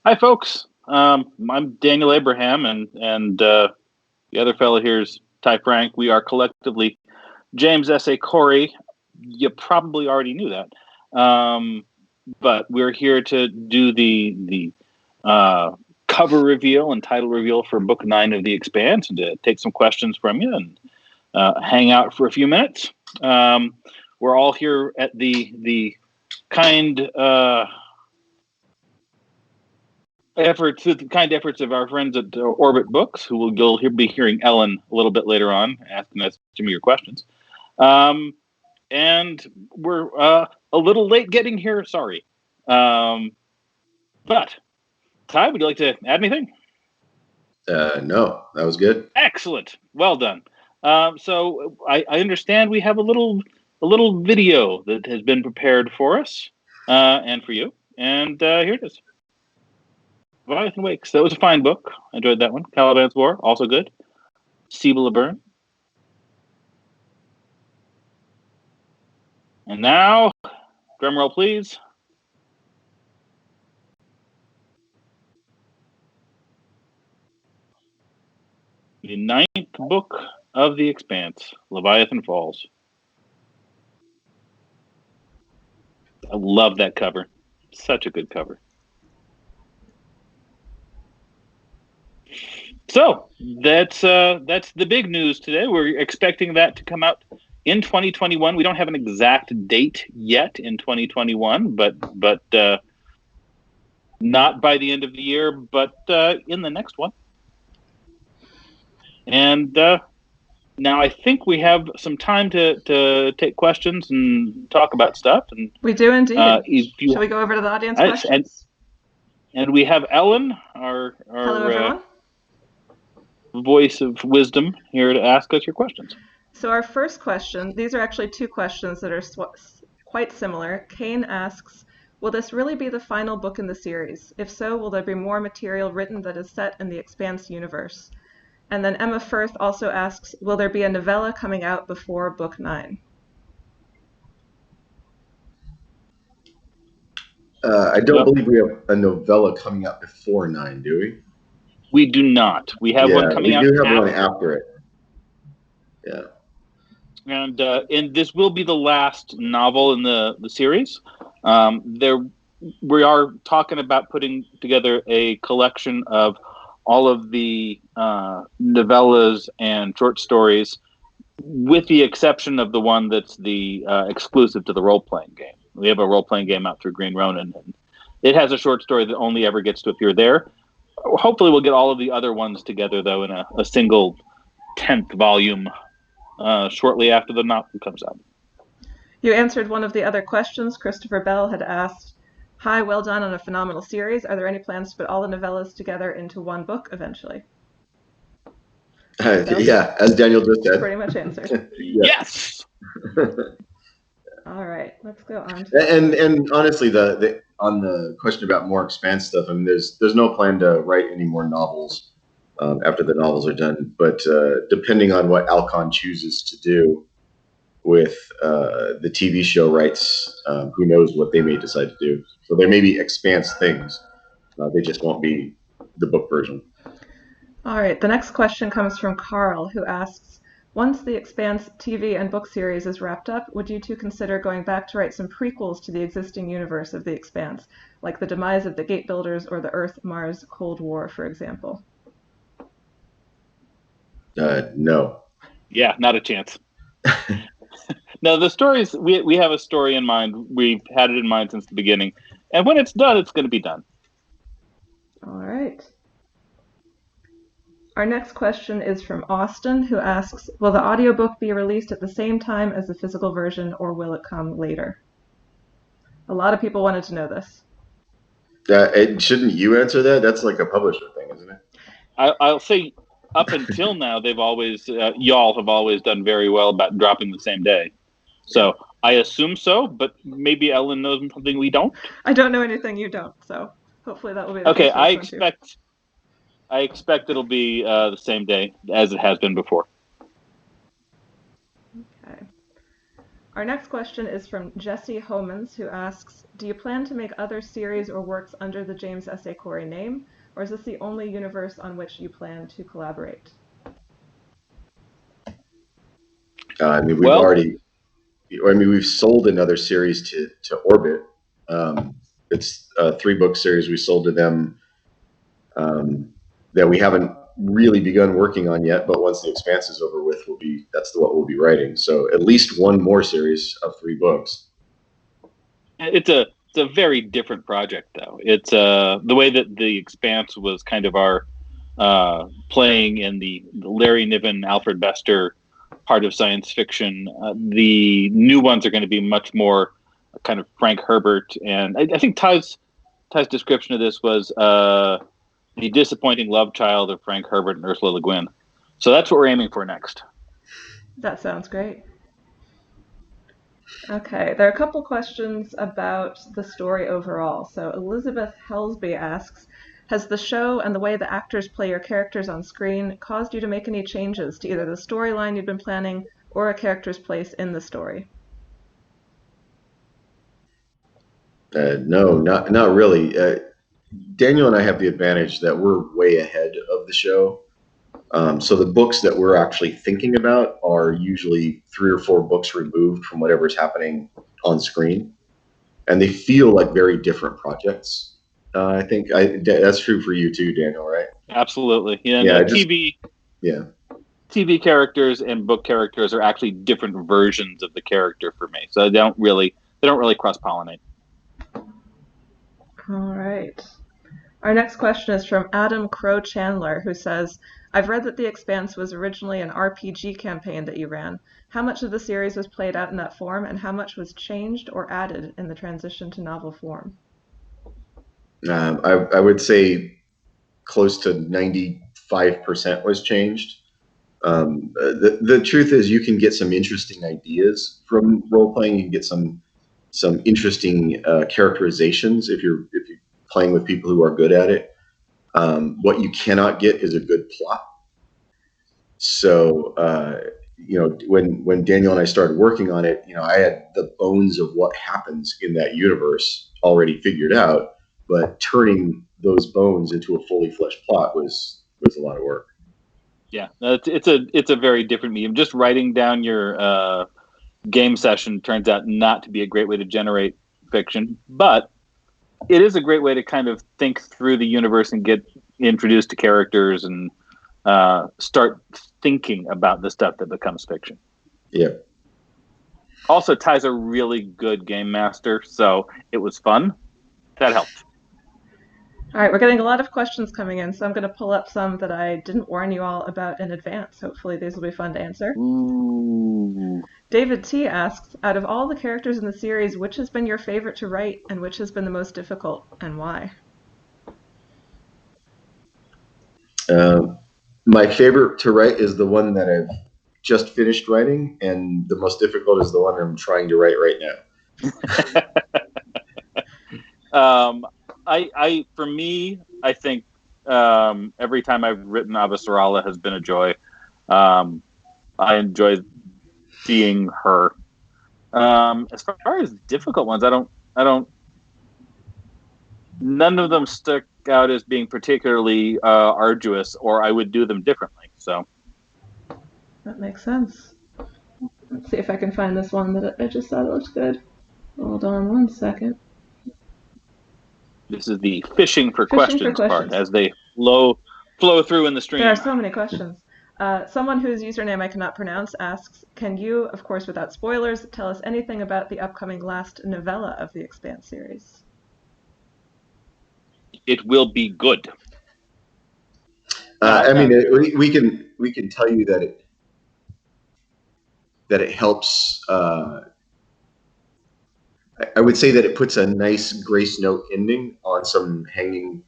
Hi, folks. I'm Daniel Abraham, and the other fellow here is Ty Frank. We are collectively James S.A. Corey. You probably already knew that, but we're here to do the cover reveal and title reveal for Book 9 of The Expanse, and to take some questions from you and hang out for a few minutes. We're all here at the kind efforts of our friends at Orbit Books, who you'll be hearing Ellen a little bit later on asking us some of your questions. And we're a little late getting here, sorry. But Ty, would you like to add anything? No, that was good. Excellent, well done. So I understand we have a little video that has been prepared for us and for you, and here it is. Leviathan Wakes. That was a fine book. I enjoyed that one. Caliban's War, also good. Sibyl Burn. And now, drum roll, please. The 9th book of The Expanse, Leviathan Falls. I love that cover. Such a good cover. So that's the big news today. We're expecting that to come out in 2021. We don't have an exact date yet in 2021, but not by the end of the year, but in the next one. And now I think we have some time to take questions and talk about stuff. And we do indeed. Shall we go over to the audience questions? And we have Ellen, our Hello, everyone. Voice of wisdom, here to ask us your questions. So our first question, these are actually two questions that are quite similar. Kane asks, will this really be the final book in the series? If so, will there be more material written that is set in the Expanse universe? And then Emma Firth also asks, will there be a novella coming out before Book 9? I don't believe we have a novella coming out before 9, do we? We do not. We have one coming out. We do have one after it. Yeah. And this will be the last novel in the series. We are talking about putting together a collection of all of the novellas and short stories, with the exception of the one that's the exclusive to the role-playing game. We have a role-playing game out through Green Ronin, and it has a short story that only ever gets to appear there. Hopefully we'll get all of the other ones together, though, in a single 10th volume shortly after the novel comes out. You answered one of the other questions. Christopher Bell had asked, hi, well done on a phenomenal series. Are there any plans to put all the novellas together into one book eventually? Yeah, as Daniel just said. Pretty much answered. Yes! All right, let's go on. And honestly, on the question about more Expanse stuff, I mean, there's no plan to write any more novels after the novels are done. But depending on what Alcon chooses to do with the TV show rights, who knows what they may decide to do. So there may be Expanse things. They just won't be the book version. All right, the next question comes from Carl, who asks, once the Expanse TV and book series is wrapped up, would you two consider going back to write some prequels to the existing universe of the Expanse, like the demise of the Gate Builders or the Earth-Mars Cold War, for example? No. Yeah, not a chance. No, the stories, we have a story in mind. We've had it in mind since the beginning. And when it's done, it's going to be done. All right. Our next question is from Austin, who asks, will the audiobook be released at the same time as the physical version, or will it come later? A lot of people wanted to know this. Shouldn't you answer that? That's like a publisher thing, isn't it? I'll say up until now, they've always, y'all have always done very well about dropping the same day. So I assume so, but maybe Ellen knows something we don't. I don't know anything you don't, so hopefully that will be the case. Okay, I expect it'll be the same day as it has been before. Okay. Our next question is from Jesse Homans, who asks, do you plan to make other series or works under the James S. A. Corey name, or is this the only universe on which you plan to collaborate? I mean, Well, we've sold another series to Orbit. It's a 3-book series we sold to them that we haven't really begun working on yet, but once the Expanse is over with, that's what we'll be writing. So at least one more series of 3 books. it's a very different project, though. It's the way that the Expanse was kind of our playing in the Larry Niven, Alfred Bester part of science fiction. The new ones are going to be much more kind of Frank Herbert, and I think Ty's description of this was the disappointing love child of Frank Herbert and Ursula Le Guin. So that's what we're aiming for next. That sounds great. Okay, there are a couple questions about the story overall. So Elizabeth Helsby asks, has the show and the way the actors play your characters on screen caused you to make any changes to either the storyline you've been planning or a character's place in the story? No, not really. Daniel and I have the advantage that we're way ahead of the show. So the books that we're actually thinking about are usually 3 or 4 books removed from whatever's happening on screen. And they feel like very different projects. I think that's true for you too, Daniel, right? Absolutely. TV characters and book characters are actually different versions of the character for me. So they don't really cross-pollinate. All right. Our next question is from Adam Crow Chandler, who says, I've read that The Expanse was originally an RPG campaign that you ran. How much of the series was played out in that form, and how much was changed or added in the transition to novel form? I would say close to 95% was changed. The truth is, you can get some interesting ideas from role playing. You can get some interesting characterizations if you're playing with people who are good at it. What you cannot get is a good plot. So when Daniel and I started working on it, I had the bones of what happens in that universe already figured out, but turning those bones into a fully fleshed plot was a lot of work. Yeah, it's a very different medium. Just writing down your game session turns out not to be a great way to generate fiction, but it is a great way to kind of think through the universe and get introduced to characters and start thinking about the stuff that becomes fiction. Yeah. Also, Ty's a really good game master, so it was fun. That helped. All right, we're getting a lot of questions coming in, so I'm going to pull up some that I didn't warn you all about in advance. Hopefully these will be fun to answer. Ooh. David T. asks, out of all the characters in the series, which has been your favorite to write and which has been the most difficult, and why? My favorite to write is the one that I've just finished writing, and the most difficult is the one I'm trying to write right now. For me, I think every time I've written Avasarala has been a joy. I enjoy seeing her. As far as difficult ones, none of them stuck out as being particularly arduous, or I would do them differently. So that makes sense. Let's see if I can find this one that I just thought looks good. Hold on one second. This is the fishing for questions part, as they flow through in the stream. There are so many questions. Someone whose username I cannot pronounce asks, can you, of course without spoilers, tell us anything about the upcoming last novella of the Expanse series? It will be good. We can tell you that it helps. I would say that it puts a nice grace note ending on some hanging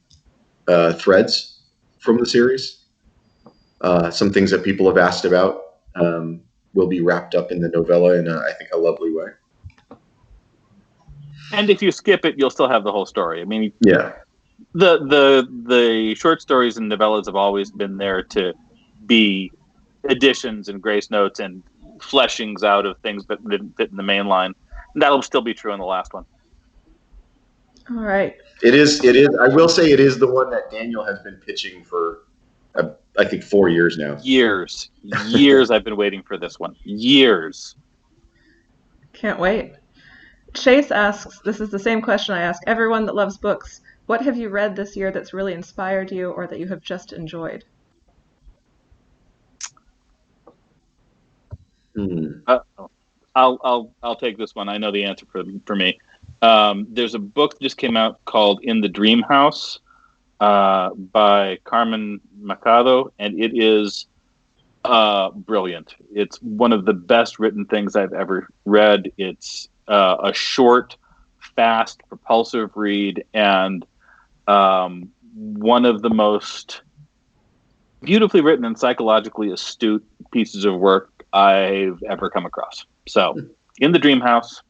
threads from the series. Some things that people have asked about will be wrapped up in the novella in, I think, a lovely way. And if you skip it, you'll still have the whole story. I mean, yeah. The short stories and novellas have always been there to be additions and grace notes and fleshings out of things that didn't fit in the main line. And that'll still be true in the last one. All right. It is. I will say it is the one that Daniel has been pitching for, I think, 4 years now. Years I've been waiting for this one. Years. Can't wait. Chase asks, this is the same question I ask everyone that loves books. What have you read this year that's really inspired you or that you have just enjoyed? I'll take this one. I know the answer for me. There's a book that just came out called In the Dream House by Carmen Machado, and it is brilliant. It's one of the best written things I've ever read. It's a short, fast, propulsive read, and one of the most beautifully written and psychologically astute pieces of work I've ever come across. So, In the Dream House,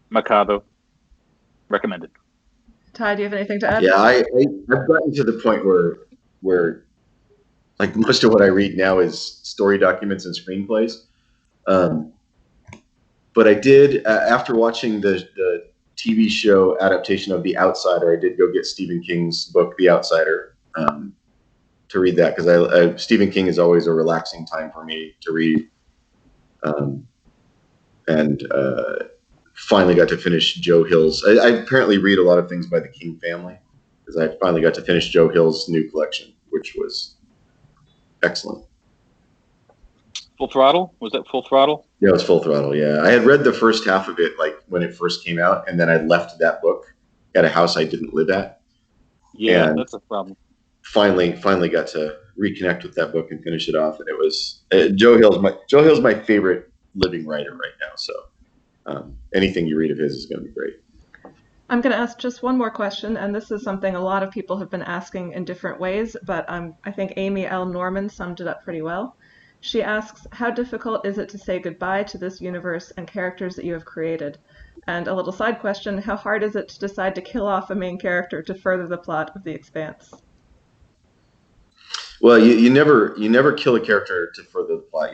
Machado, recommended. Ty, do you have anything to add? Yeah, I've gotten to the point where like most of what I read now is story documents and screenplays. But I did, after watching the TV show adaptation of The Outsider, I did go get Stephen King's book, The Outsider, to read that, because Stephen King is always a relaxing time for me to read. And finally got to finish Joe Hill's. I apparently read a lot of things by the King family, because I finally got to finish Joe Hill's new collection, which was excellent. Full Throttle? Was that Full Throttle? Yeah, it was Full Throttle, yeah. I had read the first half of it like when it first came out, and then I left that book at a house I didn't live at. Yeah, and that's a problem. Finally got to reconnect with that book and finish it off, and it was Joe Hill's my favorite living writer right now. So anything you read of his is going to be great. I'm going to ask just one more question, and this is something a lot of people have been asking in different ways, but I think Amy L. Norman summed it up pretty well. She asks, how difficult is it to say goodbye to this universe and characters that you have created? And a little side question, how hard is it to decide to kill off a main character to further the plot of The Expanse? Well, you never kill a character to further the plot.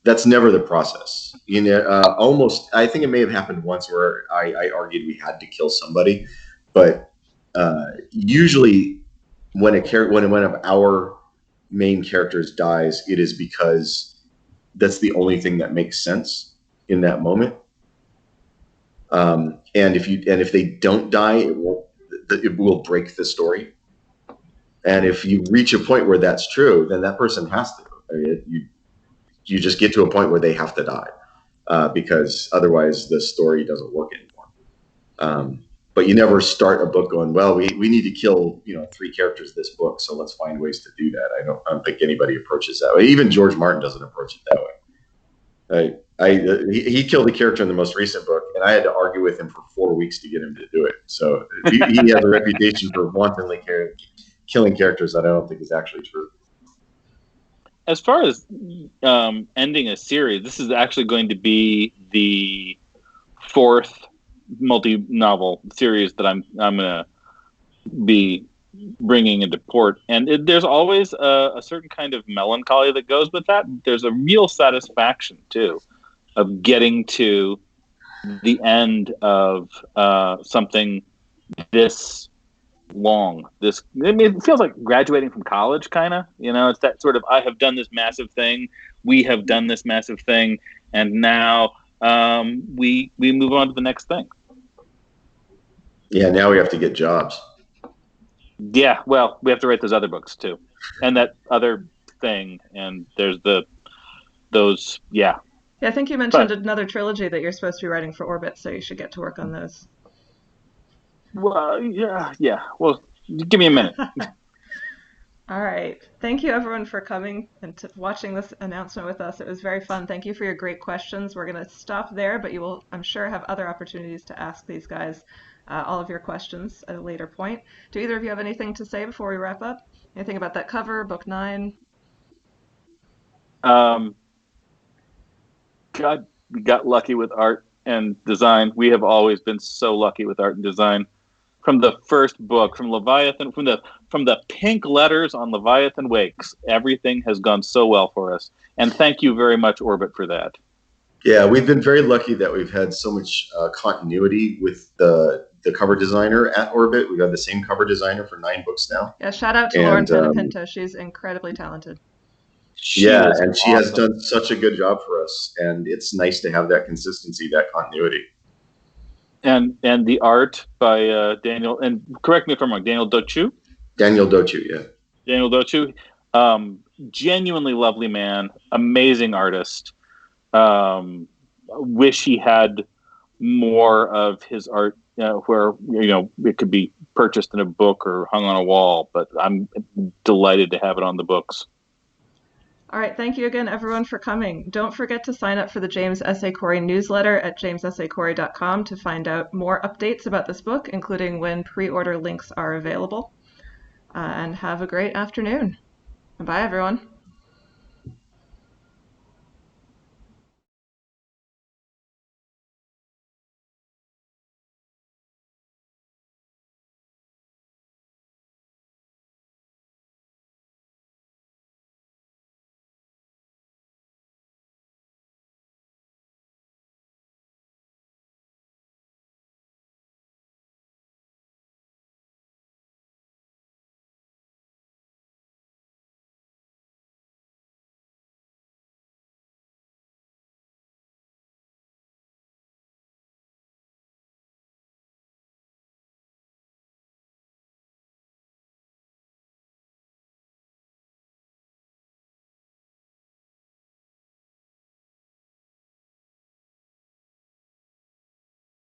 That's never the process. Almost, I think it may have happened once where I argued we had to kill somebody, but usually when one of our main characters dies, it is because that's the only thing that makes sense in that moment. And if they don't die, it will break the story. And if you reach a point where that's true, then that person has to. You just get to a point where they have to die, because otherwise the story doesn't work anymore. But you never start a book going, well, we need to kill 3 characters this book, so let's find ways to do that. I don't think anybody approaches that way. Even George Martin doesn't approach it that way. He killed a character in the most recent book, and I had to argue with him for 4 weeks to get him to do it. So he has a reputation for wantonly killing characters that I don't think is actually true. As far as ending a series, this is actually going to be the 4th multi-novel series that I'm going to be bringing into port, and there's always a certain kind of melancholy that goes with that. There's a real satisfaction too of getting to the end of something this long. It feels like graduating from college, kind of. It's that sort of, I have done this massive thing, we have done this massive thing, and now we move on to the next thing. Yeah, now we have to get jobs. Yeah, well, we have to write those other books too, and that other thing, and there's those. Yeah, I think you mentioned another trilogy that you're supposed to be writing for Orbit, so you should get to work on those. Well, yeah. Well, give me a minute. All right. Thank you, everyone, for coming and watching this announcement with us. It was very fun. Thank you for your great questions. We're going to stop there, but you will, I'm sure, have other opportunities to ask these guys all of your questions at a later point. Do either of you have anything to say before we wrap up? Anything about that cover, book 9? God, we got lucky with art and design. We have always been so lucky with art and design. from the first book, from Leviathan, from the pink letters on Leviathan Wakes. Everything has gone so well for us, and thank you very much, Orbit, for that. Yeah, we've been very lucky that we've had so much continuity with the cover designer at Orbit. We've had the same cover designer for 9 books now. Yeah, shout out to Lauren Penapinto. She's incredibly talented. She and she has awesome. done such a good job for us, and it's nice to have that consistency, that continuity. And the art by Daniel, and correct me if I'm wrong, Daniel Dochu? Daniel Dochu, yeah. Daniel Dochu. Genuinely lovely man, amazing artist. Wish he had more of his art where it could be purchased in a book or hung on a wall, but I'm delighted to have it on the books. All right, thank you again, everyone, for coming. Don't forget to sign up for the James S. A. Corey newsletter at jamessacorey.com to find out more updates about this book, including when pre-order links are available. And have a great afternoon. Bye, everyone.